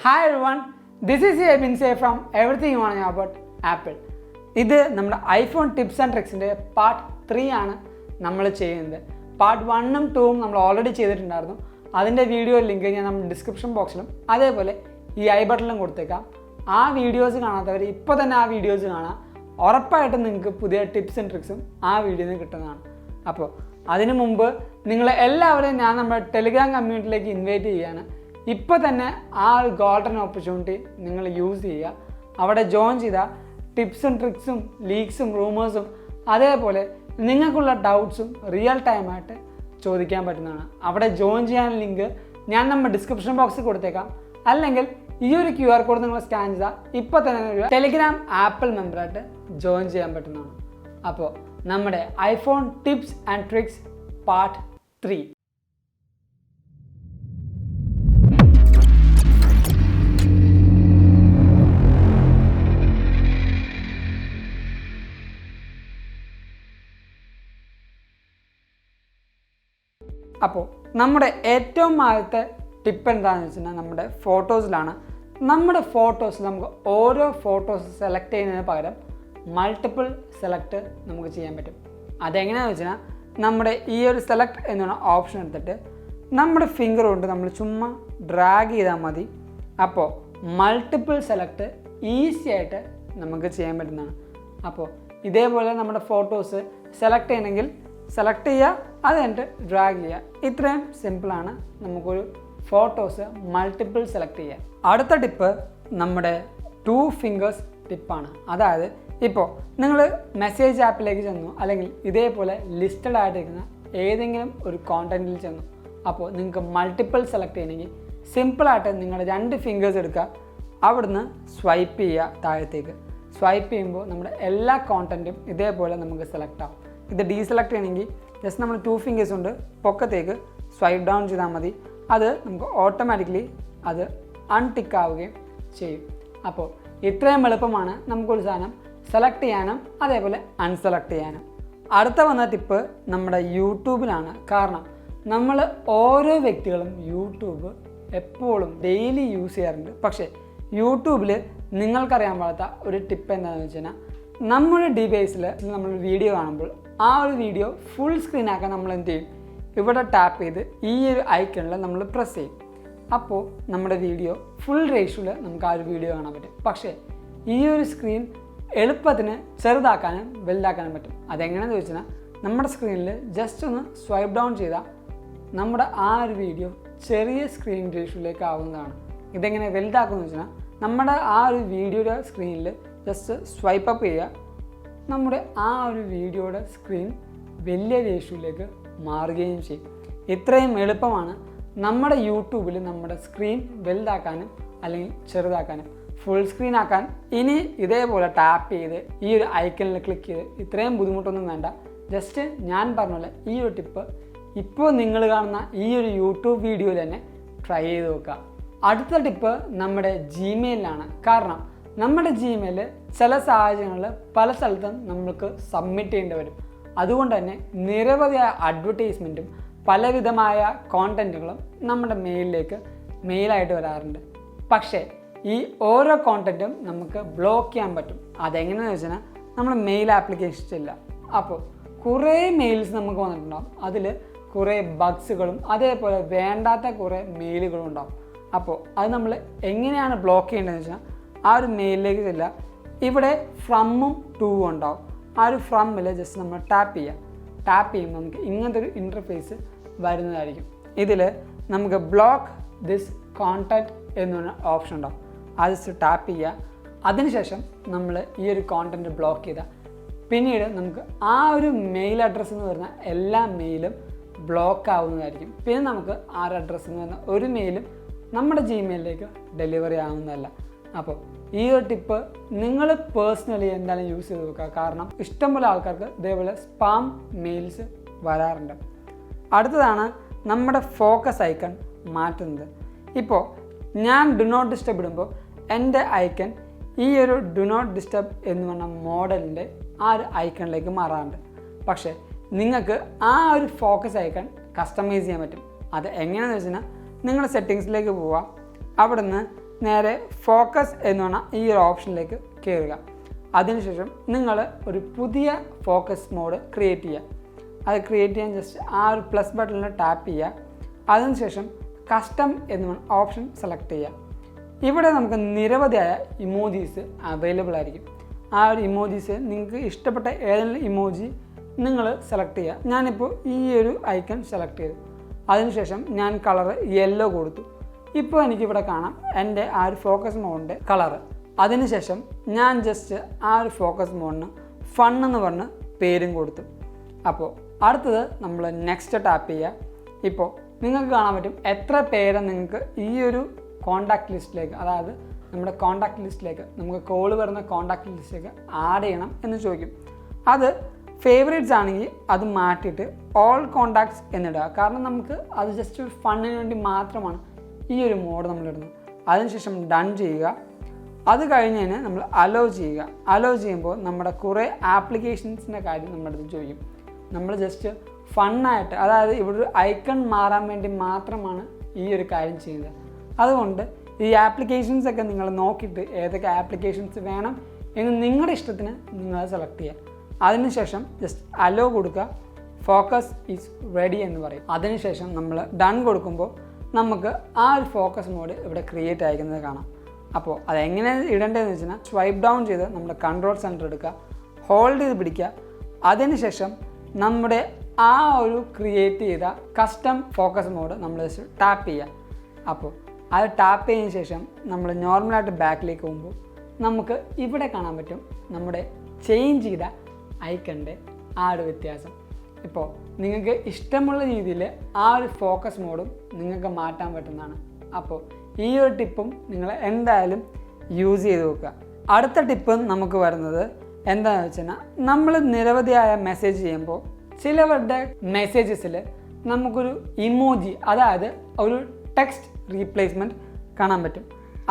Hi everyone, this is Abin from Everything You Want to Know About Apple. This is our iPhone tips and tricks part 3 ആണ് നമ്മൾ ചെയ്യുന്നത്. Part 1 ഉം 2 ഉം നമ്മൾ already ചെയ്തിട്ടുണ്ടായിരുന്നു. അതിന്റെ വീഡിയോ ലിങ്ക് ഞാൻ നമ്മുടെ ഡിസ്ക്രിപ്ഷൻ ബോക്സിലും അതേപോലെ ഈ ഐ ബട്ടണിലും കൊടുത്തേക്കാം. ആ വീഡിയോസ് കാണാത്തവർ ഇപ്പോൾ തന്നെ ആ വീഡിയോസ് കാണാം. ഉറപ്പായിട്ടും നിങ്ങൾക്ക് പുതിയ ടിപ്സ് ആൻഡ് ട്രിക്സും ആ വീഡിയോയിൽ നിന്ന് കിട്ടുന്നതാണ്. അപ്പോൾ അതിനു മുമ്പ് നിങ്ങളെ എല്ലാവരെയും ഞാൻ നമ്മുടെ ടെലിഗ്രാം കമ്മ്യൂണിറ്റിയിലേക്ക് ഇൻവൈറ്റ് ചെയ്യുകയാണ്. ഇപ്പോൾ തന്നെ ആ ഒരു ഗോൾഡൻ ഓപ്പർച്യൂണിറ്റി നിങ്ങൾ യൂസ് ചെയ്യുക. അവിടെ ജോയിൻ ചെയ്താൽ ടിപ്സും ട്രിക്സും ലീക്സും റൂമേഴ്സും അതേപോലെ നിങ്ങൾക്കുള്ള ഡൗട്ട്സും റിയൽ ടൈമായിട്ട് ചോദിക്കാൻ പറ്റുന്നതാണ്. അവിടെ ജോയിൻ ചെയ്യാൻ ലിങ്ക് ഞാൻ നമ്മുടെ ഡിസ്ക്രിപ്ഷൻ ബോക്സിൽ കൊടുത്തേക്കാം. അല്ലെങ്കിൽ ഈ ഒരു QR കോഡ് നിങ്ങൾ സ്കാൻ ചെയ്താൽ ഇപ്പോൾ തന്നെ ഒരു ടെലിഗ്രാം ആപ്പിൾ മെമ്പറായിട്ട് ജോയിൻ ചെയ്യാൻ പറ്റുന്നതാണ്. അപ്പോൾ നമ്മുടെ iPhone tips and tricks part 3. അപ്പോൾ നമ്മുടെ ഏറ്റവും ആദ്യത്തെ ടിപ്പ് എന്താണെന്ന് വെച്ചിട്ടുണ്ടെങ്കിൽ നമ്മുടെ ഫോട്ടോസിലാണ്. നമ്മുടെ ഫോട്ടോസ് നമുക്ക് ഓരോ ഫോട്ടോസ് സെലക്ട് ചെയ്യുന്നതിന് പകരം മൾട്ടിപ്പിൾ സെലക്ട് നമുക്ക് ചെയ്യാൻ പറ്റും. അതെങ്ങനെയാണെന്ന് വെച്ചാൽ നമ്മുടെ ഈ ഒരു സെലക്ട് എന്നുള്ള ഓപ്ഷൻ എടുത്തിട്ട് നമ്മുടെ ഫിംഗർ കൊണ്ട് നമ്മൾ ചുമ്മാ ഡ്രാഗ് ചെയ്താൽ മതി. അപ്പോൾ മൾട്ടിപ്പിൾ സെലക്ട് ഈസി ആയിട്ട് നമുക്ക് ചെയ്യാൻ പറ്റുന്നതാണ്. അപ്പോൾ ഇതേപോലെ നമ്മുടെ ഫോട്ടോസ് സെലക്ട് ചെയ്യണമെങ്കിൽ സെലക്ട് ചെയ്യുക, അത് കഴിഞ്ഞിട്ട് ഡ്രാഗ് ചെയ്യുക. ഇത്രയും സിമ്പിളാണ് നമുക്കൊരു ഫോട്ടോസ് മൾട്ടിപ്പിൾ സെലക്ട് ചെയ്യുക. അടുത്ത ടിപ്പ് നമ്മുടെ 2 ഫിംഗേഴ്സ് ടിപ്പാണ്. അതായത് ഇപ്പോൾ നിങ്ങൾ മെസ്സേജ് ആപ്പിലേക്ക് ചെന്നു, അല്ലെങ്കിൽ ഇതേപോലെ ലിസ്റ്റഡ് ആയിട്ടിരിക്കുന്ന ഏതെങ്കിലും ഒരു കോണ്ടൻറ്റിൽ ചെന്നു. അപ്പോൾ നിങ്ങൾക്ക് മൾട്ടിപ്പിൾ സെലക്ട് ചെയ്യണമെങ്കിൽ സിമ്പിളായിട്ട് നിങ്ങളുടെ 2 ഫിംഗേഴ്സ് എടുക്കുക, അവിടുന്ന് സ്വൈപ്പ് ചെയ്യുക താഴത്തേക്ക്. സ്വൈപ്പ് ചെയ്യുമ്പോൾ നമ്മുടെ എല്ലാ കോണ്ടൻറ്റും ഇതേപോലെ നമുക്ക് സെലക്ട് ആവും. ഇത് ഡീസെലക്ട് ചെയ്യണമെങ്കിൽ ജസ്റ്റ് നമ്മൾ 2 ഫിംഗേഴ്സ് കൊണ്ട് പൊക്കത്തേക്ക് സ്വൈപ്പ് ഡൗൺ ചെയ്താൽ മതി. അത് നമുക്ക് ഓട്ടോമാറ്റിക്കലി അത് അൺടിക്ക് ആവുകയും ചെയ്യും. അപ്പോൾ ഇത്രയും എളുപ്പമാണ് നമുക്കൊരു സാധനം സെലക്ട് ചെയ്യാനും അതേപോലെ അൺസെലക്ട് ചെയ്യാനും. അടുത്ത വന്ന ടിപ്പ് നമ്മുടെ യൂട്യൂബിലാണ്. കാരണം നമ്മൾ ഓരോ വ്യക്തികളും യൂട്യൂബ് എപ്പോഴും ഡെയിലി യൂസ് ചെയ്യാറുണ്ട്. പക്ഷേ യൂട്യൂബിൽ നിങ്ങൾക്കറിയാൻ പാടാത്ത ഒരു ടിപ്പ് എന്താണെന്ന് വെച്ച് കഴിഞ്ഞാൽ, നമ്മുടെ ഡിവൈസിൽ നമ്മൾ വീഡിയോ കാണുമ്പോൾ ആ ഒരു വീഡിയോ ഫുൾ സ്ക്രീൻ ആക്കാൻ നമ്മൾ എന്ത് ചെയ്യും, ഇവിടെ ടാപ്പ് ചെയ്ത് ഈ ഒരു ഐക്കണിൽ നമ്മൾ പ്രസ് ചെയ്യും. അപ്പോൾ നമ്മുടെ വീഡിയോ ഫുൾ റേഷ്യോയിൽ നമുക്ക് ആ ഒരു വീഡിയോ കാണാൻ പറ്റും. പക്ഷേ ഈ ഒരു സ്ക്രീൻ എളുപ്പത്തിന് ചെറുതാക്കാനും വലുതാക്കാനും പറ്റും. അതെങ്ങനെയാണെന്ന് ചോദിച്ചാൽ നമ്മുടെ സ്ക്രീനിൽ ജസ്റ്റ് ഒന്ന് സ്വൈപ്പ് ഡൗൺ ചെയ്താൽ നമ്മുടെ ആ ഒരു വീഡിയോ ചെറിയ സ്ക്രീൻ റേഷ്യോയിലേക്ക് ആവുന്നതാണ്. ഇതെങ്ങനെ വലുതാക്കുമെന്ന് വെച്ചാൽ നമ്മുടെ ആ ഒരു വീഡിയോയുടെ സ്ക്രീനിൽ ജസ്റ്റ് സ്വൈപ്പ് അപ്പ് ചെയ്യുക, നമ്മുടെ ആ ഒരു വീഡിയോയുടെ സ്ക്രീൻ വലിയ റേഷ്യോയിലേക്ക് മാറുകയും ചെയ്യും. ഇത്രയും എളുപ്പമാണ് നമ്മുടെ യൂട്യൂബിൽ നമ്മുടെ സ്ക്രീൻ വലുതാക്കാനും അല്ലെങ്കിൽ ചെറുതാക്കാനും. ഫുൾ സ്ക്രീൻ ആക്കാൻ ഇനി ഇതേപോലെ ടാപ്പ് ചെയ്ത് ഈ ഒരു ഐക്കണിൽ ക്ലിക്ക് ചെയ്ത് ഇത്രയും ബുദ്ധിമുട്ടൊന്നും വേണ്ട. ജസ്റ്റ് ഞാൻ പറഞ്ഞ ഈ ഒരു ടിപ്പ് ഇപ്പോൾ നിങ്ങൾ കാണുന്ന ഈ ഒരു യൂട്യൂബ് വീഡിയോയിൽ തന്നെ ട്രൈ ചെയ്ത് നോക്കുക. അടുത്ത ടിപ്പ് നമ്മുടെ ജിമെയിലാണ്. കാരണം നമ്മുടെ ജിമെയിൽ ചില സാഹചര്യങ്ങളിൽ പല സ്ഥലത്തും നമുക്ക് സബ്മിറ്റ് ചെയ്യേണ്ടി വരും. അതുകൊണ്ട് തന്നെ നിരവധിയായ അഡ്വർടൈസ്മെൻറ്റും പലവിധമായ കോണ്ടൻറ്റുകളും നമ്മുടെ മെയിലായിട്ട് വരാറുണ്ട്. പക്ഷേ ഈ ഓരോ കോണ്ടൻറ്റും നമുക്ക് ബ്ലോക്ക് ചെയ്യാൻ പറ്റും. അതെങ്ങനെയാണെന്ന് വെച്ചാൽ നമ്മൾ മെയിൽ ആപ്ലിക്കേഷൻ ഇല്ല. അപ്പോൾ കുറേ മെയിൽസ് നമുക്ക് വന്നിട്ടുണ്ടാകും. അതിൽ കുറേ ബഗ്സുകളും അതേപോലെ വേണ്ടാത്ത കുറേ മെയിലുകളും ഉണ്ടാകും. അപ്പോൾ അത് നമ്മൾ എങ്ങനെയാണ് ബ്ലോക്ക് ചെയ്യേണ്ടതെന്ന് വെച്ചാൽ ആ ഒരു മെയിലിലേക്ക് ചെല്ലുക, ഇവിടെ ഫ്രമ്മും ടൂവും ഉണ്ടാവും. ആ ഒരു ഫ്രമ്മിൽ ജസ്റ്റ് നമ്മൾ ടാപ്പ് ചെയ്യുക. ടാപ്പ് ചെയ്യുമ്പോൾ നമുക്ക് ഇങ്ങനത്തെ ഒരു ഇൻ്റർഫേസ് വരുന്നതായിരിക്കും. ഇതിൽ നമുക്ക് ബ്ലോക്ക് ദിസ് കോണ്ടാക്ട് എന്നൊരു ഓപ്ഷൻ ഉണ്ടാവും. അത് ജസ്റ്റ് ടാപ്പ് ചെയ്യുക. അതിനുശേഷം നമ്മൾ ഈ ഒരു കോണ്ടൻറ്റ് ബ്ലോക്ക് ചെയ്താൽ പിന്നീട് നമുക്ക് ആ ഒരു മെയിൽ അഡ്രസ്സ് എന്ന് പറയുന്ന എല്ലാ മെയിലും ബ്ലോക്ക് ആവുന്നതായിരിക്കും. പിന്നെ നമുക്ക് ആ ഒരു അഡ്രസ്സ് എന്ന് പറയുന്ന ഒരു മെയിലും നമ്മുടെ ജിമെയിലിലേക്ക് ഡെലിവറി ആവുന്നതല്ല. അപ്പോൾ ഈ ഒരു ടിപ്പ് നിങ്ങൾ പേഴ്സണലി എന്തായാലും യൂസ് ചെയ്ത് നോക്കുക. കാരണം ഇഷ്ടംപോലെ ആൾക്കാർക്ക് ഇതേപോലെ സ്പാം മെയിൽസ് വരാറുണ്ട്. അടുത്തതാണ് നമ്മുടെ ഫോക്കസ് ഐക്കൺ മാറ്റുന്നത്. ഇപ്പോൾ ഞാൻ ഡു നോട്ട് ഡിസ്റ്റർബ് ഇടുമ്പോൾ എൻ്റെ ഐക്കൺ ഈ ഒരു ഡു നോട്ട് ഡിസ്റ്റർബ് എന്ന് പറഞ്ഞ മോഡലിൻ്റെ ആ ഒരു ഐക്കണിലേക്ക് മാറാറുണ്ട്. പക്ഷേ നിങ്ങൾക്ക് ആ ഒരു ഫോക്കസ് ഐക്കൺ കസ്റ്റമൈസ് ചെയ്യാൻ പറ്റും. അത് എങ്ങനെയാണെന്ന് വെച്ച് കഴിഞ്ഞാൽ നിങ്ങളുടെ സെറ്റിങ്സിലേക്ക് പോവുക, അവിടുന്ന് നേരെ ഫോക്കസ് എന്ന് പറഞ്ഞാൽ ഈ ഒരു ഓപ്ഷനിലേക്ക് കയറുക. അതിനുശേഷം നിങ്ങൾ ഒരു പുതിയ ഫോക്കസ് മോഡ് ക്രിയേറ്റ് ചെയ്യുക. അത് ക്രിയേറ്റ് ചെയ്യാൻ ജസ്റ്റ് ആ ഒരു പ്ലസ് ബട്ടണിൽ ടാപ്പ് ചെയ്യുക. അതിനുശേഷം കസ്റ്റം എന്ന് പറഞ്ഞ ഓപ്ഷൻ സെലക്ട് ചെയ്യുക. ഇവിടെ നമുക്ക് നിരവധിയായ ഇമോജീസ് അവൈലബിൾ ആയിരിക്കും. ആ ഒരു ഇമോജീസ് നിങ്ങൾക്ക് ഇഷ്ടപ്പെട്ട ഏതെങ്കിലും ഇമോജി നിങ്ങൾ സെലക്ട് ചെയ്യുക. ഞാനിപ്പോൾ ഈ ഒരു ഐക്കൺ സെലക്ട് ചെയ്തു. അതിനുശേഷം ഞാൻ കളറ് യെല്ലോ കൊടുത്തു. ഇപ്പോൾ എനിക്കിവിടെ കാണാം എൻ്റെ ആ ഒരു ഫോക്കസ് മോഡിൻ്റെ കളറ്. അതിനുശേഷം ഞാൻ ജസ്റ്റ് ആ ഒരു ഫോക്കസ് മോഡിന് ഫൺ എന്ന് പറഞ്ഞ് പേരും കൊടുത്തു. അപ്പോൾ അടുത്തത് നമ്മൾ നെക്സ്റ്റ് ടാപ്പ് ചെയ്യുക. ഇപ്പോൾ നിങ്ങൾക്ക് കാണാൻ പറ്റും എത്ര പേരെ നിങ്ങൾക്ക് ഈ ഒരു കോൺടാക്റ്റ് ലിസ്റ്റിലേക്ക്, അതായത് നമ്മുടെ കോൺടാക്റ്റ് ലിസ്റ്റിലേക്ക്, നമുക്ക് കോൾ വരുന്ന കോൺടാക്റ്റ് ലിസ്റ്റിലേക്ക് ആഡ് ചെയ്യണം എന്ന് ചോദിക്കും. അത് ഫേവറേറ്റ്സ് ആണെങ്കിൽ അത് മാറ്റിയിട്ട് ഓൾ കോൺടാക്ട്സ് എന്നിടുക. കാരണം നമുക്ക് അത് ജസ്റ്റ് ഒരു ഫണ്ണിന് വേണ്ടി മാത്രമാണ് ഈ ഒരു മോഡ് നമ്മളിടുന്നത്. അതിനുശേഷം ഡൺ ചെയ്യുക. അത് കഴിഞ്ഞതിന് നമ്മൾ അലോ ചെയ്യുക. അലോ ചെയ്യുമ്പോൾ നമ്മുടെ കുറേ ആപ്ലിക്കേഷൻസിൻ്റെ കാര്യം നമ്മുടെ അടുത്ത് ചോദിക്കും. നമ്മൾ ജസ്റ്റ് ഫണ്ണായിട്ട്, അതായത് ഇവിടെ ഒരു ഐക്കൺ മാറാൻ വേണ്ടി മാത്രമാണ് ഈ ഒരു കാര്യം ചെയ്യുന്നത്. അതുകൊണ്ട് ഈ ആപ്ലിക്കേഷൻസൊക്കെ നിങ്ങൾ നോക്കിയിട്ട് ഏതൊക്കെ ആപ്ലിക്കേഷൻസ് വേണം എന്ന് നിങ്ങളുടെ ഇഷ്ടത്തിന് നിങ്ങൾ സെലക്ട് ചെയ്യുക. അതിനുശേഷം ജസ്റ്റ് അലോ കൊടുക്കുക. ഫോക്കസ് ഈസ് റെഡി എന്ന് പറയും. അതിനുശേഷം നമ്മൾ ഡൺ കൊടുക്കുമ്പോൾ നമുക്ക് ആ ഒരു ഫോക്കസ് മോഡ് ഇവിടെ ക്രിയേറ്റ് ആയിരിക്കുന്നത് കാണാം. അപ്പോൾ അതെങ്ങനെ ഇടേണ്ടതെന്ന് വെച്ചാൽ സ്വൈപ്പ് ഡൗൺ ചെയ്ത് നമ്മുടെ കൺട്രോൾ സെൻറ്റർ എടുക്കുക, ഹോൾഡ് ചെയ്ത് പിടിക്കുക. അതിനുശേഷം നമ്മുടെ ആ ഒരു ക്രിയേറ്റ് ചെയ്ത കസ്റ്റം ഫോക്കസ് മോഡ് നമ്മൾ ടാപ്പ് ചെയ്യുക. അപ്പോൾ അത് ടാപ്പ് ചെയ്തതിന് ശേഷം നമ്മൾ നോർമലായിട്ട് ബാക്കിലേക്ക് പോകുമ്പോൾ നമുക്ക് ഇവിടെ കാണാൻ പറ്റും നമ്മുടെ ചേഞ്ച് ചെയ്ത ഐക്കണിൻ്റെ ആ ഒരു വ്യത്യാസം. ഇപ്പോൾ നിങ്ങൾക്ക് ഇഷ്ടമുള്ള രീതിയിൽ ആ ഒരു ഫോക്കസ് മോഡും നിങ്ങൾക്ക് മാറ്റാൻ പറ്റുന്നതാണ്. അപ്പോൾ ഈ ഒരു ടിപ്പും നിങ്ങൾ എന്തായാലും യൂസ് ചെയ്ത് നോക്കുക. അടുത്ത ടിപ്പ് നമുക്ക് വരുന്നത് എന്താണെന്ന് വെച്ചാൽ നമ്മൾ നിരവധിയായ മെസ്സേജ് ചെയ്യുമ്പോൾ ചിലവരുടെ മെസ്സേജസിൽ നമുക്കൊരു ഇമോജി, അതായത് ഒരു ടെക്സ്റ്റ് റീപ്ലേസ്മെൻറ്റ് കാണാൻ പറ്റും.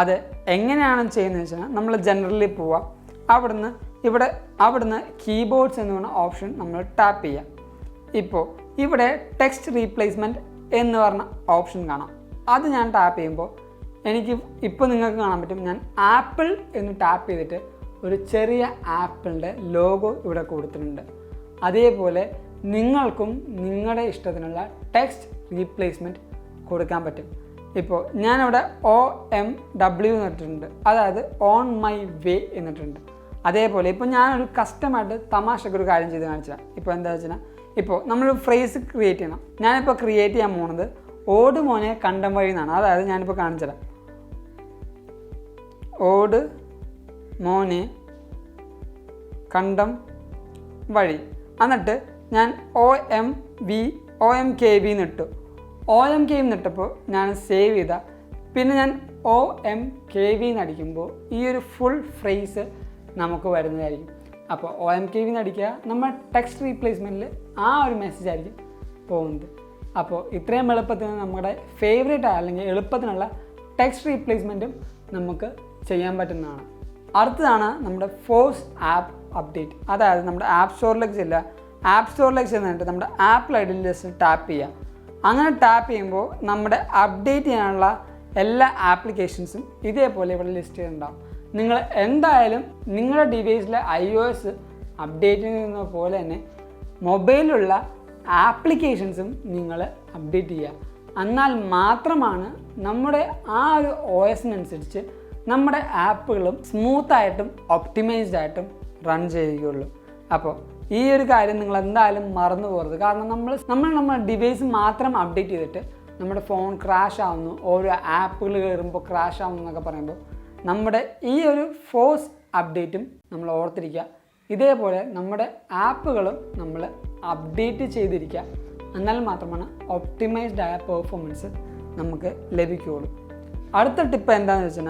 അത് എങ്ങനെയാണ് ചെയ്യുന്നത് വെച്ചാൽ നമ്മൾ ജനറലി പോവുക. അവിടുന്ന് കീബോർഡ്സ് എന്ന് പറഞ്ഞ ഓപ്ഷൻ നമ്മൾ ടാപ്പ് ചെയ്യുക. ഇപ്പോൾ ഇവിടെ ടെക്സ്റ്റ് റീപ്ലേസ്മെൻറ്റ് എന്ന് പറഞ്ഞ ഓപ്ഷൻ കാണാം. അത് ഞാൻ ടാപ്പ് ചെയ്യുമ്പോൾ ഇപ്പോൾ നിങ്ങൾക്ക് കാണാൻ പറ്റും ഞാൻ ആപ്പിൾ എന്ന് ടാപ്പ് ചെയ്തിട്ട് ഒരു ചെറിയ ആപ്പിളിൻ്റെ ലോഗോ ഇവിടെ കൊടുത്തിട്ടുണ്ട്. അതേപോലെ നിങ്ങൾക്കും നിങ്ങളുടെ ഇഷ്ടത്തിനുള്ള ടെക്സ്റ്റ് റീപ്ലേസ്മെൻറ്റ് കൊടുക്കാൻ പറ്റും. ഇപ്പോൾ ഞാനിവിടെ OMW എന്നിട്ടുണ്ട്, അതായത് ഓൺ മൈ വേ എന്നിട്ടുണ്ട്. അതേപോലെ ഇപ്പോൾ ഞാനൊരു കസ്റ്റമായിട്ട് തമാശക്ക് ഒരു കാര്യം ചെയ്ത് കാണിച്ചാൽ ഇപ്പോൾ എന്താ വെച്ചാൽ ഇപ്പോൾ നമ്മളൊരു ഫ്രേസ് ക്രിയേറ്റ് ചെയ്യണം. ഞാനിപ്പോൾ ക്രിയേറ്റ് ചെയ്യാൻ പോകുന്നത് ഓട് മോനെ കണ്ടം വഴി എന്നാണ്. അതായത് ഞാനിപ്പോൾ കാണിച്ചുതരാം. ഓട് മോനെ കണ്ടം വഴി. എന്നിട്ട് ഞാൻ OMKV എന്നിട്ടു. OMKV എന്നിട്ടപ്പോൾ ഞാൻ സേവ് ചെയ്ത, പിന്നെ ഞാൻ OMKV എന്നടിക്കുമ്പോൾ ഈ ഒരു ഫുൾ ഫ്രേസ് നമുക്ക് വരുന്നതായിരിക്കും. അപ്പോൾ OMKV എന്നടിക്കുക, നമ്മൾ ടെക്സ്റ്റ് റീപ്ലേസ്മെൻറ്റിൽ ആ ഒരു മെസ്സേജ് ആയിരിക്കും പോകുന്നത്. അപ്പോൾ ഇത്രയും എളുപ്പത്തിന് നമ്മുടെ ഫേവറേറ്റ് അല്ലെങ്കിൽ എളുപ്പത്തിനുള്ള ടെക്സ്റ്റ് റീപ്ലേസ്മെൻറ്റും നമുക്ക് ചെയ്യാൻ പറ്റുന്നതാണ്. അടുത്തതാണ് നമ്മുടെ ഫോഴ്സ് ആപ്പ് അപ്ഡേറ്റ്. അതായത് നമ്മുടെ ആപ്പ് സ്റ്റോറിലേക്ക് ചെല്ലുക. ആപ്പ് സ്റ്റോറിലേക്ക് ചെന്നിട്ട് നമ്മുടെ ആപ്പിൾ ഐഡിയിൽ ജസ്റ്റ് ടാപ്പ് ചെയ്യുക. അങ്ങനെ ടാപ്പ് ചെയ്യുമ്പോൾ നമ്മുടെ അപ്ഡേറ്റ് ചെയ്യാനുള്ള എല്ലാ ആപ്ലിക്കേഷൻസും ഇതേപോലെ ഇവിടെ ലിസ്റ്റ് ചെയ്തിട്ടുണ്ടാകും. നിങ്ങൾ എന്തായാലും നിങ്ങളുടെ ഡിവൈസിലെ iOS അപ്ഡേറ്റ് ചെയ്യുന്ന പോലെ തന്നെ മൊബൈലിലുള്ള ആപ്ലിക്കേഷൻസും നിങ്ങൾ അപ്ഡേറ്റ് ചെയ്യുക. എന്നാൽ മാത്രമാണ് നമ്മുടെ ആ ഒരു OSനനുസരിച്ച് നമ്മുടെ ആപ്പുകളും സ്മൂത്തായിട്ടും ഒപ്റ്റിമൈസ്ഡ് ആയിട്ടും റൺ ചെയ്യുകയുള്ളൂ. അപ്പോൾ ഈ ഒരു കാര്യം നിങ്ങൾ എന്തായാലും മറന്നു പോകരുത്. കാരണം നമ്മുടെ ഡിവൈസ് മാത്രം അപ്ഡേറ്റ് ചെയ്തിട്ട് നമ്മുടെ ഫോൺ ക്രാഷ് ആവുന്നു, ഓരോ ആപ്പുകൾ കയറുമ്പോൾ ക്രാഷ് ആവുന്നു എന്നൊക്കെ പറയുമ്പോൾ നമ്മുടെ ഈ ഒരു ഫോഴ്സ് അപ്ഡേറ്റും നമ്മൾ ഓർത്തിരിക്കുക. ഇതേപോലെ നമ്മുടെ ആപ്പുകളും നമ്മൾ അപ്ഡേറ്റ് ചെയ്തിരിക്കുക. എന്നാൽ മാത്രമാണ് ഒപ്റ്റിമൈസ്ഡ് ആയ പെർഫോമൻസ് നമുക്ക് ലഭിക്കുകയുള്ളൂ. അടുത്ത ടിപ്പ് എന്താണെന്ന് വെച്ചാൽ